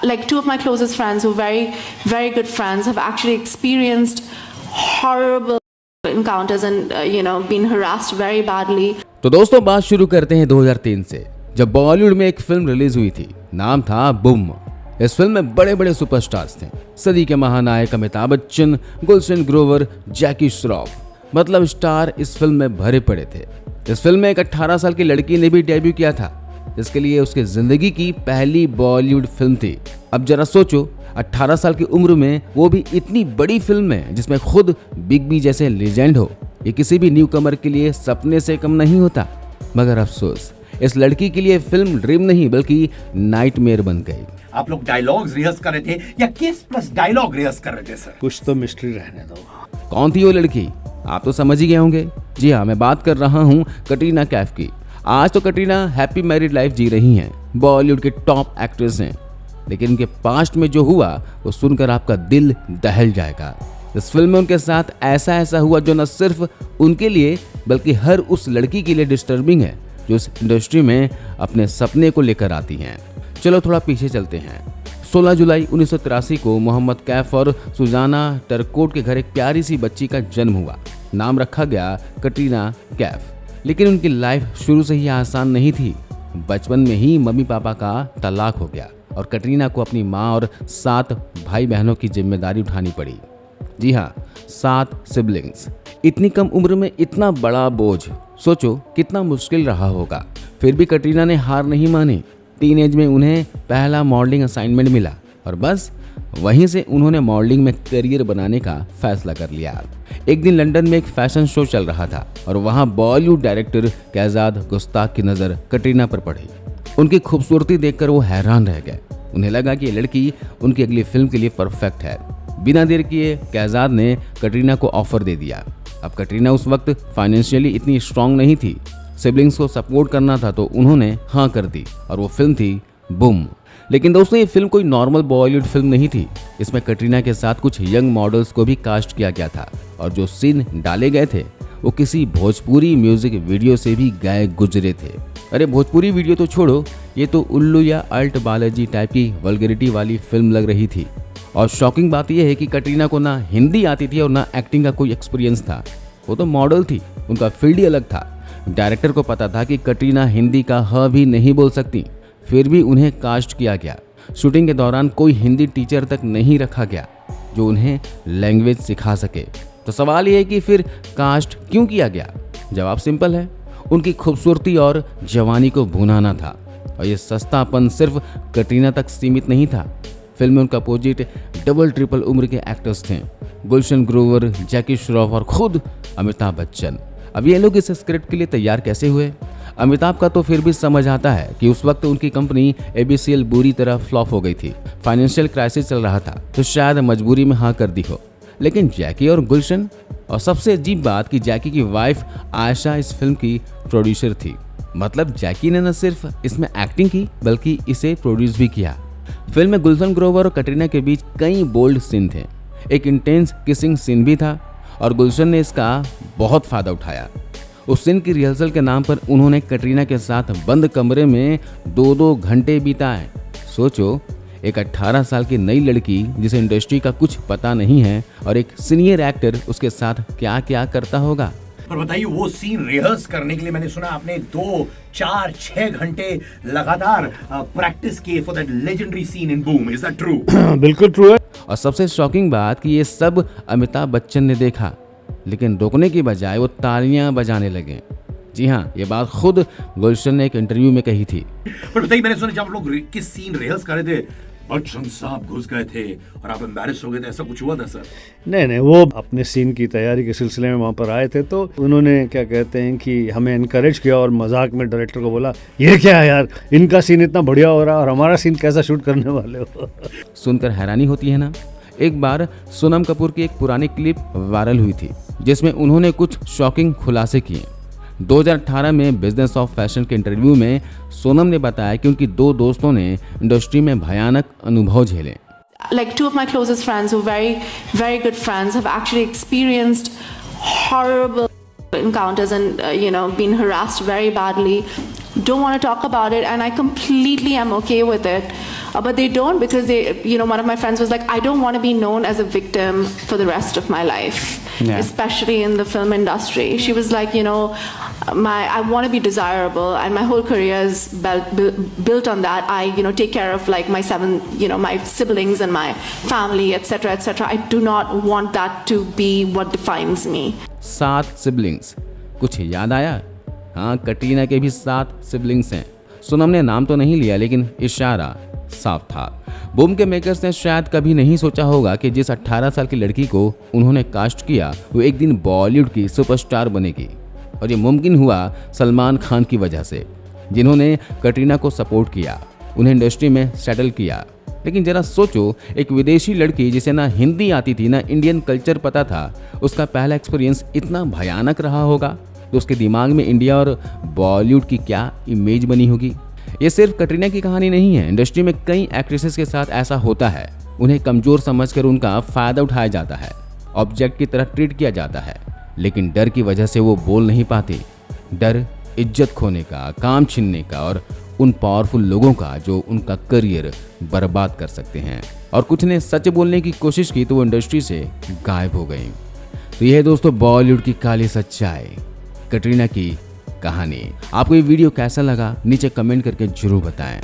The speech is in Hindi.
like two of my closest friends who are very, very good friends have actually experienced horrible encounters and been harassed very badly. तो दोस्तों बात शुरू करते हैं 2003 से, जब बॉलीवुड में एक फिल्म रिलीज हुई थी, नाम था बूम। इस फिल्म में बड़े बड़े सुपरस्टार्स थे, सदी के महानायक अमिताभ बच्चन, गुलशन ग्रोवर, जैकी श्रॉफ, मतलब स्टार इस फिल्म में भरे पड़े थे। इस फिल्म में एक 18 साल की लड़की ने भी डेब्यू किया था, जिसके लिए उसके जिंदगी की पहली बॉलीवुड फिल्म थी। अब जरा सोचो, 18 साल की उम्र में वो भी इतनी बड़ी फिल्म में, जिसमें खुद बिग बी जैसे लेजेंड हो, ये किसी भी न्यू कमर के लिए सपने से कम नहीं होता। मगर अफसोस, इस लड़की के लिए फिल्म ड्रीम नहीं बल्कि नाइटमेयर बन गई। आप लोग डायलॉग्स रिहर्स कर रहे थे या केस प्लस डायलॉग रिहर्स कर रहे थे सर? कुछ तो मिस्ट्री रहने दो। कौन थी वो लड़की, आप तो समझ ही गए होंगे। जी हाँ, मैं बात कर रहा हूँ कटरीना कैफ की। आज तो कटरीना हैप्पी मैरिड लाइफ जी रही हैं, बॉलीवुड के टॉप एक्ट्रेस हैं, लेकिन उनके पास्ट में जो हुआ वो सुनकर आपका दिल दहल जाएगा। इस फिल्म में उनके साथ ऐसा हुआ जो न सिर्फ उनके लिए बल्कि हर उस लड़की के लिए डिस्टर्बिंग है जो इस इंडस्ट्री में अपने सपने को लेकर आती हैं। चलो थोड़ा पीछे चलते हैं। 16 जुलाई 1983 को मोहम्मद कैफ और सुजाना टरकोट के घर एक प्यारी सी बच्ची का जन्म हुआ। नाम रखा गया कटरीना कैफ। लेकिन उनकी लाइफ शुरू से ही आसान नहीं थी। बचपन में ही मम्मी पापा का तलाक हो गया और कटरीना को अपनी माँ और 7 भाई बहनों की जिम्मेदारी उठानी पड़ी। जी हाँ, 7 सिबलिंग्स। इतनी कम उम्र में इतना बड़ा बोझ, सोचो कितना मुश्किल रहा होगा। फिर भी कटरीना ने हार नहीं मानी। टीनेज में उन्हें पहला मॉडलिंग असाइनमेंट मिला और बस वहीं से उन्होंने मॉडलिंग में करियर बनाने का फैसला कर लिया। एक दिन लंदन में एक फैशन शो चल रहा था और वहां बॉलीवुड डायरेक्टर कैजाद गुस्ताख की नज़र कटरीना पर पड़ी। उनकी खूबसूरती देखकर वो हैरान रह गए। उन्हें लगा कि ये लड़की उनकी अगली फिल्म के लिए परफेक्ट है। बिना देर किए कैजाद ने कटरीना को ऑफर दे दिया। अब कटरीना उस वक्त फाइनेंशियली इतनी स्ट्रांग नहीं थी, सिबलिंग्स को सपोर्ट करना था, तो उन्होंने हाँ कर दी और वो फिल्म थी बूम। लेकिन दोस्तों, ये फिल्म कोई नॉर्मल बॉलीवुड फिल्म नहीं थी। इसमें कटरीना के साथ कुछ यंग मॉडल्स को भी कास्ट किया गया था और जो सीन डाले गए थे वो किसी भोजपुरी म्यूजिक वीडियो से भी गए गुजरे थे। अरे भोजपुरी वीडियो तो छोड़ो, ये तो उल्लू या अल्ट बालाजी टाइप की वल्गैरिटी वाली फिल्म लग रही थी। और शॉकिंग बात यह है कि कटरीना को ना हिंदी आती थी और ना एक्टिंग का कोई एक्सपीरियंस था। वो तो मॉडल थी, उनका फील्ड ही अलग था। डायरेक्टर को पता था कि कटरीना हिंदी का ह भी नहीं बोल सकती, फिर भी उन्हें कास्ट किया गया। शूटिंग के दौरान कोई हिंदी टीचर तक नहीं रखा गया जो उन्हें लैंग्वेज सिखा सके। तो सवाल ये है कि फिर कास्ट क्यों किया गया? जवाब सिंपल है, उनकी खूबसूरती और जवानी को भुनाना था। और ये सस्तापन सिर्फ कटरीना तक सीमित नहीं था। फिल्म में उनका अपोजिट डबल ट्रिपल उम्र के एक्टर्स थे, गुलशन ग्रोवर, जैकी श्रॉफ और खुद अमिताभ बच्चन। अब ये लोग इस स्क्रिप्ट के लिए तैयार कैसे हुए? अमिताभ का तो फिर भी समझ आता है कि उस वक्त उनकी कंपनी ABCL बुरी तरह फ्लॉप हो गई थी, फाइनेंशियल क्राइसिस चल रहा था, तो शायद मजबूरी में हाँ कर दी हो। लेकिन जैकी और गुलशन, और सबसे अजीब बात कि जैकी की वाइफ आयशा इस फिल्म की प्रोड्यूसर थी। मतलब जैकी ने न सिर्फ इसमें एक्टिंग की बल्कि इसे प्रोड्यूस भी किया। फिल्म में गुलशन ग्रोवर और कटरीना के बीच कई बोल्ड सीन थे। एक इंटेंस किसिंग सीन भी था और गुलशन ने इसका बहुत फायदा उठाया। उस सीन की रिहर्सल के नाम पर उन्होंने कटरीना के साथ बंद कमरे में 2-2 घंटे बिताए। सोचो, एक 18 साल की नई लड़की जिसे इंडस्ट्री का कुछ पता नहीं है और एक सीनियर एक्टर उसके साथ क्या क्या करता होगा। पर बताइए, वो सीन रिहर्स करने के लिए मैंने सुना आपने 2, 4, 6 घंटे लगातार प्रैक्टिस किए for that legendary seen in boom. Is that true? बिल्कुल ट्रू है। और सबसे शॉकिंग बात कि ये सब अमिताभ बच्चन ने देखा, लेकिन रोकने की बजाय वो तालियां बजाने लगे। जी हाँ, ये बात खुद गुलशन ने एक इंटरव्यू में कही थी। पर बताइए, मैंने सुना जब आप लोग किस सीन रिहर्स कर रहे थे, बच्चन साहब घुस गए थे और आप एम्बैरेस हो गए थे, ऐसा कुछ हुआ था सर? नहीं, वो अपने सीन की तैयारी के सिलसिले में वहाँ पर आए थे, तो उन्होंने क्या कहते हैं कि हमें इनकरेज किया और मजाक में डायरेक्टर को बोला, ये क्या है यार, इनका सीन इतना बढ़िया हो रहा है और हमारा सीन कैसा शूट करने वाले हो। सुनकर हैरानी होती है ना। एक बार सोनम कपूर की एक पुरानी क्लिप वायरल हुई थी जिसमें उन्होंने कुछ शॉकिंग खुलासे किए। 2018 में बिजनेस ऑफ फैशन के इंटरव्यू में सोनम ने बताया कि उनकी 2 दोस्तों ने इंडस्ट्री में भयानक अनुभव झेले। Like two of my closest friends who are very, very good friends have actually experienced horrible encounters and been harassed very badly don't want to talk about it, and I completely am okay with it. But they don't, because they, one of my friends was like, I don't want to be known as a victim for the rest of my life, especially in the film industry. She was like, I want to be desirable, and my whole career is built on that. I, take care of like my my siblings and my family, etc., etc. I do not want that to be what defines me. 7 siblings, कुछ याद आया? हाँ, कटरीना के भी 7 सिबलिंग्स हैं। सोनम ने नाम तो नहीं लिया, लेकिन इशारा साफ था। बूम के मेकर्स ने शायद कभी नहीं सोचा होगा कि जिस 18 साल की लड़की को उन्होंने कास्ट किया वो एक दिन बॉलीवुड की सुपरस्टार बनेगी। और ये मुमकिन हुआ सलमान खान की वजह से, जिन्होंने कटरीना को सपोर्ट किया, उन्हें इंडस्ट्री में सेटल किया। लेकिन जरा सोचो, एक विदेशी लड़की जिसे ना हिंदी आती थी ना इंडियन कल्चर पता था, उसका पहला एक्सपीरियंस इतना भयानक रहा होगा तो उसके दिमाग में इंडिया और बॉलीवुड की क्या इमेज बनी होगी। ये सिर्फ कटरीना की कहानी नहीं है, इंडस्ट्री में कई एक्ट्रेसेस के साथ ऐसा होता है। उन्हें कमजोर समझकर उनका फायदा उठाया जाता है, ऑब्जेक्ट की तरह ट्रीट किया जाता है, लेकिन डर की वजह से वो बोल नहीं पाती। डर इज्जत खोने का, काम छीनने का और उन पावरफुल लोगों का जो उनका करियर बर्बाद कर सकते हैं। और कुछ ने सच बोलने की कोशिश की तो वो इंडस्ट्री से गायब हो गई। तो यह है दोस्तों बॉलीवुड की काली सच्चाई, कटरीना की कहानी। आपको ये वीडियो कैसा लगा नीचे कमेंट करके जरूर बताएं।